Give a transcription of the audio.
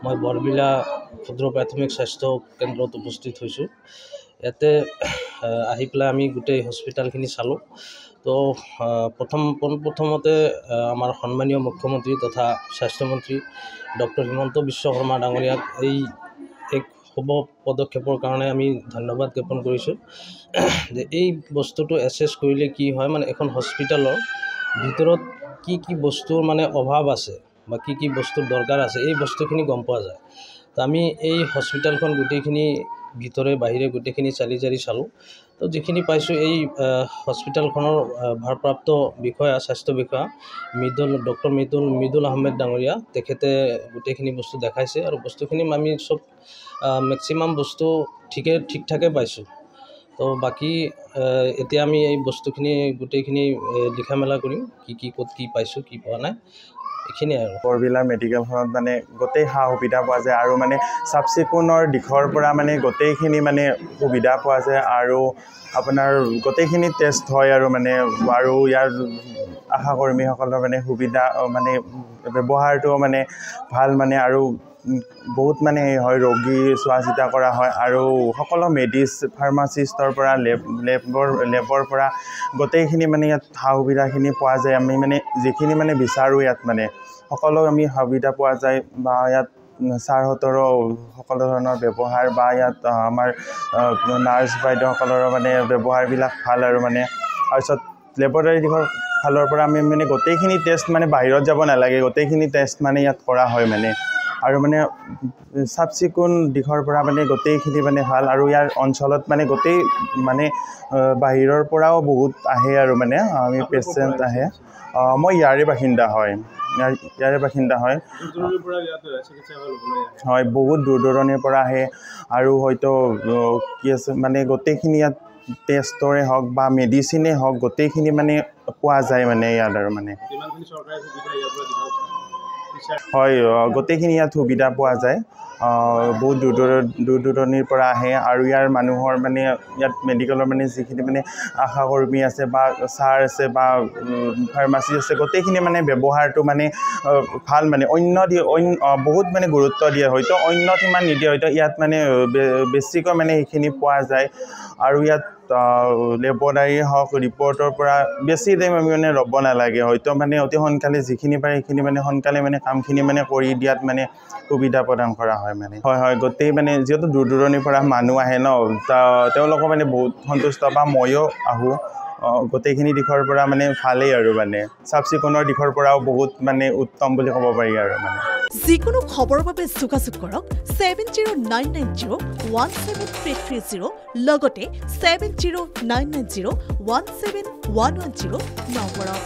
মই বৰবিলা ক্ষুদ্ৰ প্ৰাথমিক স্বাস্থ্য কেন্দ্ৰত উপস্থিত হৈছোঁ। ইয়াতে আহি পেলাই আমি গোটেই হস্পিটেলখিনি চালোঁ। তো পোনপ্ৰথমতে আমাৰ সন্মানীয় মুখ্যমন্ত্ৰী তথা স্বাস্থ্যমন্ত্ৰী ডক্টৰ হিমন্ত বিশ্ব শৰ্মা ডাঙৰীয়াক এই এক শুভ পদক্ষেপৰ কাৰণে আমি ধন্যবাদ জ্ঞাপন কৰিছোঁ যে এই বস্তুটো এছেছ কৰিলে কি হয়, মানে এখন হস্পিটেলৰ ভিতৰত কি বস্তুৰ মানে অভাৱ আছে বা কি বস্তুৰ দৰকাৰ আছে, এই বস্তুখিনি গম পোৱা যায়। তো আমি এই হস্পিটেলখন গোটেইখিনি ভিতৰে বাহিৰে গোটেইখিনি চালি জাৰি চালোঁ। তো যিখিনি পাইছোঁ, এই হস্পিটেলখনৰ ভাৰপ্ৰাপ্ত বিষয়া, স্বাস্থ্য বিষয়া ডক্টৰ মৃদুল আহমেদ ডাঙৰীয়া, তেখেতে গোটেইখিনি বস্তু দেখাইছে আৰু বস্তুখিনি আমি চব মেক্সিমাম বস্তু ঠিক ঠাকে পাইছোঁ। তো বাকী এতিয়া আমি এই বস্তুখিনি গোটেইখিনি লিখা মেলা কৰিম, ক'ত কি পাইছোঁ, কি পোৱা নাই, এইখিনিয়ে আৰু। বৰবিলা মেডিকেলখনত মানে গোটেই সা সুবিধা পোৱা যায় আৰু মানে চাফ চিকুণৰ দিশৰ পৰা মানে গোটেইখিনি মানে সুবিধা পোৱা যায় আৰু আপোনাৰ গোটেইখিনি টেষ্ট হয় আৰু ইয়াৰ আশাকৰ্মীসকলৰ মানে সুবিধা মানে ব্যৱহাৰটো মানে ভাল মানে আৰু বহুত মানে হয়, ৰোগী চোৱা চিতা কৰা হয় আৰু সকলো ফাৰ্মাচিষ্টৰ পৰা লেবৰ পৰা গোটেইখিনি মানে ইয়াত সা সুবিধাখিনি পোৱা যায়। আমি মানে যিখিনি মানে বিচাৰোঁ ইয়াত মানে সকলো আমি সুবিধা পোৱা যায় বা ইয়াত ছাৰহঁতৰো সকলো ধৰণৰ ব্যৱহাৰ বা ইয়াত আমাৰ নাৰ্ছ বাইদেউসকলৰো মানে ব্যৱহাৰবিলাক ভাল আৰু মানে তাৰপিছত লেবৰেটৰী দিশৰ ফালৰ পৰা আমি মানে গোটেইখিনি টেষ্ট মানে বাহিৰত যাব নালাগে, গোটেইখিনি টেষ্ট মানে ইয়াত কৰা হয় মানে আৰু মানে চাফ চিকুণ দিশৰ পৰা মানে গোটেইখিনি মানে ভাল আৰু ইয়াৰ অঞ্চলত মানে গোটেই মানে বাহিৰৰ পৰাও বহুত আহে আৰু মানে আমি পেচেণ্ট আহে। মই ইয়াৰে বাসিন্দা হয়, হয়, বহুত দূৰ দূৰণিৰ পৰা আহে আৰু হয়তো কি আছে মানে গোটেইখিনি ইয়াত টেষ্টৰে হওক বা মেডিচিনেই হওক গোটেইখিনি মানে পোৱা যায় মানে ইয়াত আৰু মানে হয়, গোটেইখিনি ইয়াত সুবিধা পোৱা যায়। বহুত দূৰ দূৰণিৰ পৰা আহে আৰু ইয়াৰ মানুহৰ মানে ইয়াত মেডিকেলৰ মানে যিখিনি মানে আশাকৰ্মী আছে বা ছাৰ আছে বা ফাৰ্মাচী আছে, গোটেইখিনি মানে ব্যৱহাৰটো মানে ভাল মানে বহুত মানে গুৰুত্ব দিয়ে, হয়তো অন্যত ইমান নিদিয়ে, হয়তো ইয়াত মানে বেছিকৈ মানে সেইখিনি পোৱা যায় আৰু ইয়াত লেবৰেটৰী হওক ৰিপৰ্টৰ পৰা বেছি টাইম আমি মানে ৰ'ব নালাগে, হয়তো মানে অতি সোনকালে যিখিনি পাৰে সেইখিনি মানে সোনকালে মানে কামখিনি মানে কৰি দিয়াত মানে সুবিধা প্ৰদান কৰা হয় মানে হয়, গোটেই মানে যিহেতু দূৰ দূৰণিৰ পৰা মানুহ আহে ন, তেওঁলোকো মানে বহুত সন্তুষ্ট বা ময়ো আহোঁ। গোটেইখিনি দিশৰ পৰা মানে ভালেই আৰু মানে চাফ চিকুণৰ দিশৰ পৰাও বহুত মানে উত্তম বুলি ক'ব পাৰি আৰু মানে। যিকোনো খবৰৰ বাবে যোগাযোগ কৰক 7099017330 লগতে 7099017110 নম্বৰত।